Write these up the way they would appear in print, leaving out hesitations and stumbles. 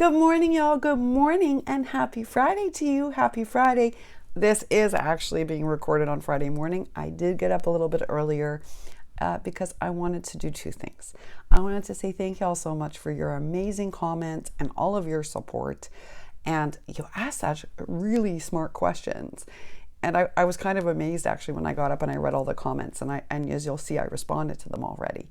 Good morning, y'all. Good morning and happy Friday to you. Happy Friday. This is actually being recorded on Friday morning. I did get up a little bit earlier because I wanted to do two things. I wanted to say thank y'all so much for your amazing comments and all of your support. And you asked such really smart questions. And I was kind of amazed actually when I got up and I read all the comments. And as you'll see, I responded to them already.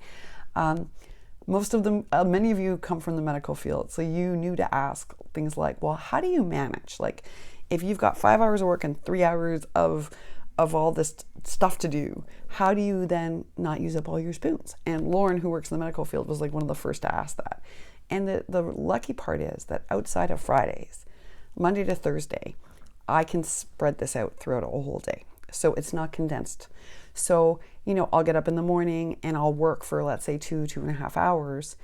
Most of them, many of you come from the medical field, so you knew to ask things like, well, how do you manage? Like, if you've got 5 hours of work and 3 hours of all this stuff to do, how do you then not use up all your spoons? And Lauren, who works in the medical field, was like one of the first to ask that. And the lucky part is that outside of Fridays, Monday to Thursday, I can spread this out throughout a whole day. So it's not condensed. So, I'll get up in the morning and I'll work for, let's say, 2.5 hours,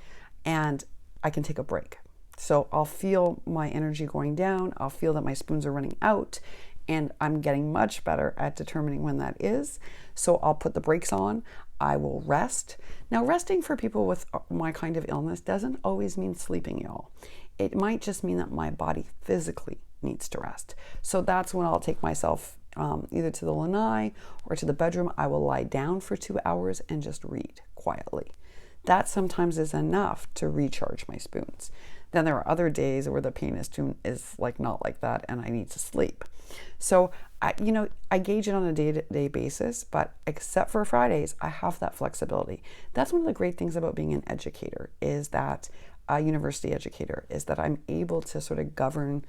and I can take a break. So I'll feel my energy going down. I'll feel that my spoons are running out, and I'm getting much better at determining when that is. So I'll put the brakes on. I will rest. Now, resting for people with my kind of illness doesn't always mean sleeping, y'all. It might just mean that my body physically needs to rest. So that's when I'll take myself either to the lanai or to the bedroom. I will lie down for 2 hours and just read quietly. That sometimes is enough to recharge my spoons. Then there are other days where the pain is like not like that and I need to sleep. So I gauge it on a day-to-day basis, but except for Fridays, I have that flexibility. That's one of the great things about being an educator, is that a university educator, is that I'm able to sort of govern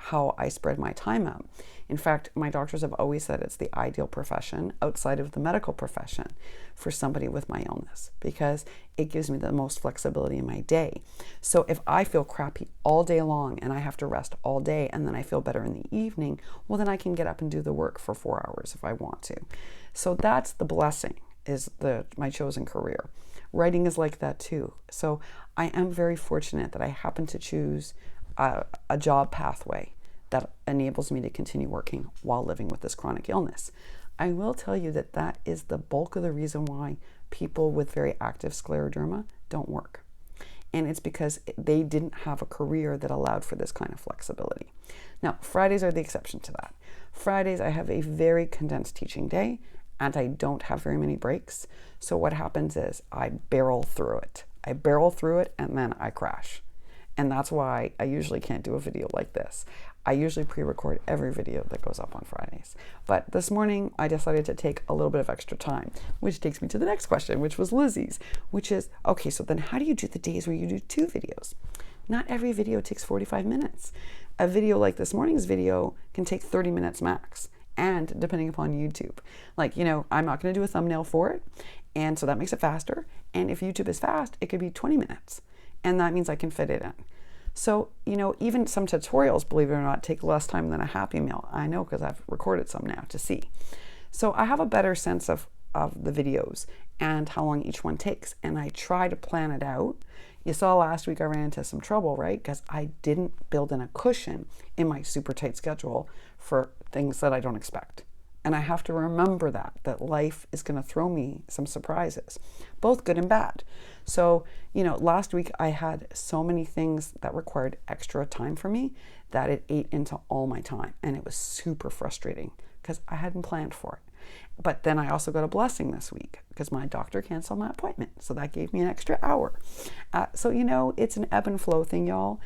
how I spread my time out. In fact, my doctors have always said it's the ideal profession outside of the medical profession for somebody with my illness, because it gives me the most flexibility in my day. So if I feel crappy all day long and I have to rest all day and then I feel better in the evening, well, then I can get up and do the work for 4 hours if I want to. So that's the blessing, is my chosen career. Writing is like that too. So I am very fortunate that I happen to choose a job pathway that enables me to continue working while living with this chronic illness. I will tell you that that is the bulk of the reason why people with very active scleroderma don't work. And it's because they didn't have a career that allowed for this kind of flexibility. Now, Fridays are the exception to that. Fridays, I have a very condensed teaching day and I don't have very many breaks. So what happens is I barrel through it. And then I crash. And that's why I usually can't do a video like this. I usually pre-record every video that goes up on Fridays. But this morning, I decided to take a little bit of extra time, which takes me to the next question, which was Lizzie's, which is, okay, so then how do you do the days where you do 2 videos? Not every video takes 45 minutes. A video like this morning's video can take 30 minutes max, and depending upon YouTube. Like, I'm not going to do a thumbnail for it, and so that makes it faster. And if YouTube is fast, it could be 20 minutes. And that means I can fit it in. So, even some tutorials, believe it or not, take less time than a Happy Meal. I know, because I've recorded some now to see. So I have a better sense of the videos and how long each one takes. And I try to plan it out. You saw last week I ran into some trouble, right? Because I didn't build in a cushion in my super tight schedule for things that I don't expect. And I have to remember that life is going to throw me some surprises, both good and bad. So, last week I had so many things that required extra time for me that it ate into all my time. And it was super frustrating because I hadn't planned for it. But then I also got a blessing this week because my doctor canceled my appointment. So that gave me an extra hour. So, it's an ebb and flow thing, y'all.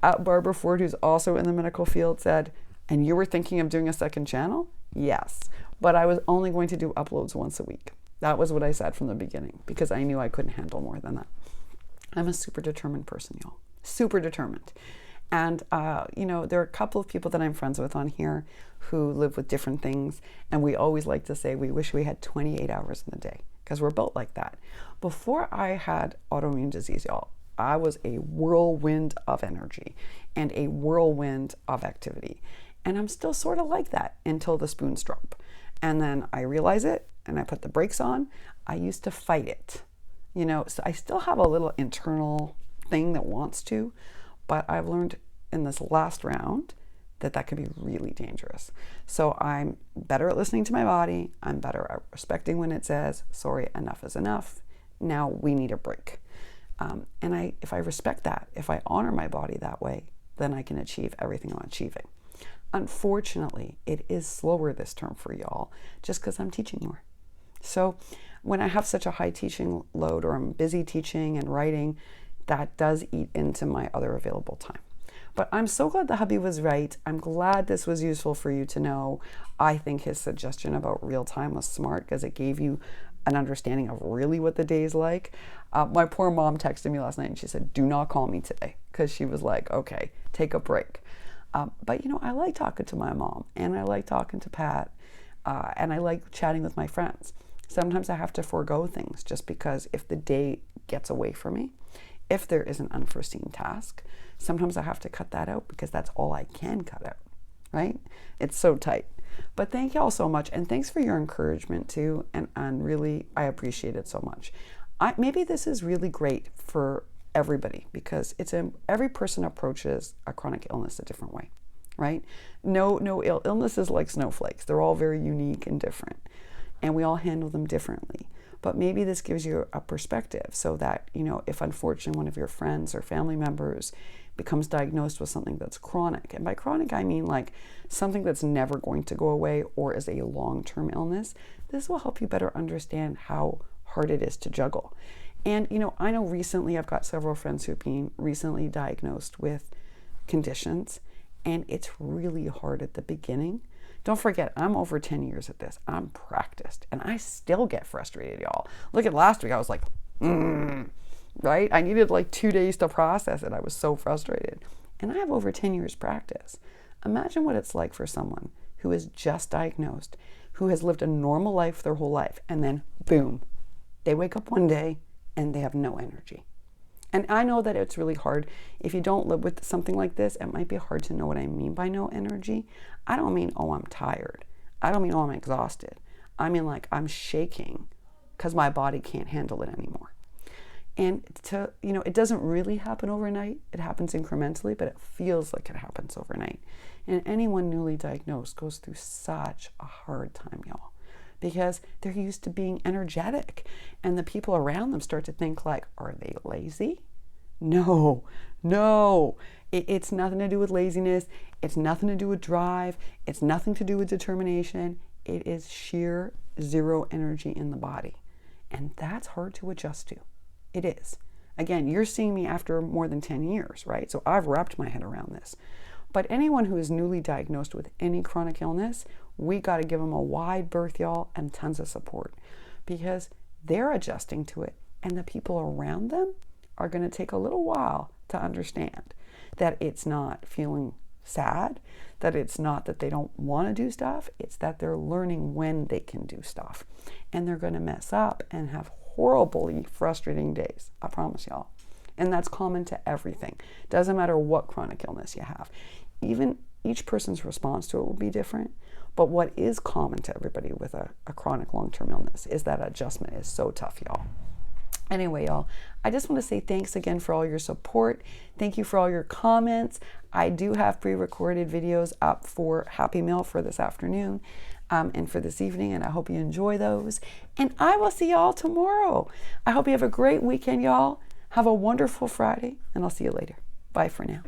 Barbara Ford, who's also in the medical field, said, and you were thinking of doing a second channel? Yes, but I was only going to do uploads once a week. That was what I said from the beginning because I knew I couldn't handle more than that. I'm a super determined person, y'all. Super determined. And, there are a couple of people that I'm friends with on here who live with different things. And we always like to say we wish we had 28 hours in the day because we're built like that. Before I had autoimmune disease, y'all, I was a whirlwind of energy and a whirlwind of activity. And I'm still sort of like that until the spoons drop. And then I realize it and I put the brakes on. I used to fight it, so I still have a little internal thing that wants to, but I've learned in this last round that can be really dangerous. So I'm better at listening to my body. I'm better at respecting when it says, sorry, enough is enough. Now we need a break. And if I respect that, if I honor my body that way, then I can achieve everything I'm achieving. Unfortunately, it is slower this term for y'all, just because I'm teaching more. So when I have such a high teaching load, or I'm busy teaching and writing, that does eat into my other available time. But I'm so glad the hubby was right. I'm glad this was useful for you to know. I think his suggestion about real time was smart, because it gave you an understanding of really what the day is like. My poor mom texted me last night and she said, do not call me today, because she was like, okay, take a break. But I like talking to my mom, and I like talking to Pat, and I like chatting with my friends. Sometimes I have to forego things just because if the day gets away from me, if there is an unforeseen task, sometimes I have to cut that out, because that's all I can cut out, right? It's so tight. But thank you all so much, and thanks for your encouragement too, and really, I appreciate it so much. Maybe this is really great for everybody, because every person approaches a chronic illness a different way, right? No illness is like snowflakes. They're all very unique and different, and we all handle them differently. But maybe this gives you a perspective, so that, if unfortunately one of your friends or family members becomes diagnosed with something that's chronic, and by chronic I mean like something that's never going to go away or is a long-term illness, this will help you better understand how hard it is to juggle. And, I know recently I've got several friends who've been recently diagnosed with conditions, and it's really hard at the beginning. Don't forget, I'm over 10 years at this. I'm practiced, and I still get frustrated, y'all. Look at last week, I was like, right? I needed like 2 days to process it. I was so frustrated. And I have over 10 years practice. Imagine what it's like for someone who is just diagnosed, who has lived a normal life their whole life, and then boom, they wake up one day and they have no energy. And I know that it's really hard. If you don't live with something like this, it might be hard to know what I mean by no energy. I don't mean, oh, I'm tired. I don't mean, oh, I'm exhausted. I mean, like, I'm shaking because my body can't handle it anymore. And it doesn't really happen overnight. It happens incrementally, but it feels like it happens overnight. And anyone newly diagnosed goes through such a hard time, y'all, because they're used to being energetic, and the people around them start to think like, are they lazy? No. It's nothing to do with laziness. It's nothing to do with drive. It's nothing to do with determination. It is sheer zero energy in the body. And that's hard to adjust to. It is. Again, you're seeing me after more than 10 years, right? So I've wrapped my head around this. But anyone who is newly diagnosed with any chronic illness, we got to give them a wide berth, y'all, and tons of support, because they're adjusting to it, and the people around them are going to take a little while to understand that it's not feeling sad, that it's not that they don't want to do stuff, it's that they're learning when they can do stuff. And they're going to mess up and have horribly frustrating days, I promise y'all. And that's common to everything. Doesn't matter what chronic illness you have. Even each person's response to it will be different. But what is common to everybody with a chronic long-term illness is that adjustment is so tough, y'all. Anyway, y'all, I just want to say thanks again for all your support. Thank you for all your comments. I do have pre-recorded videos up for Happy Meal for this afternoon and for this evening, and I hope you enjoy those. And I will see y'all tomorrow. I hope you have a great weekend, y'all. Have a wonderful Friday, and I'll see you later. Bye for now.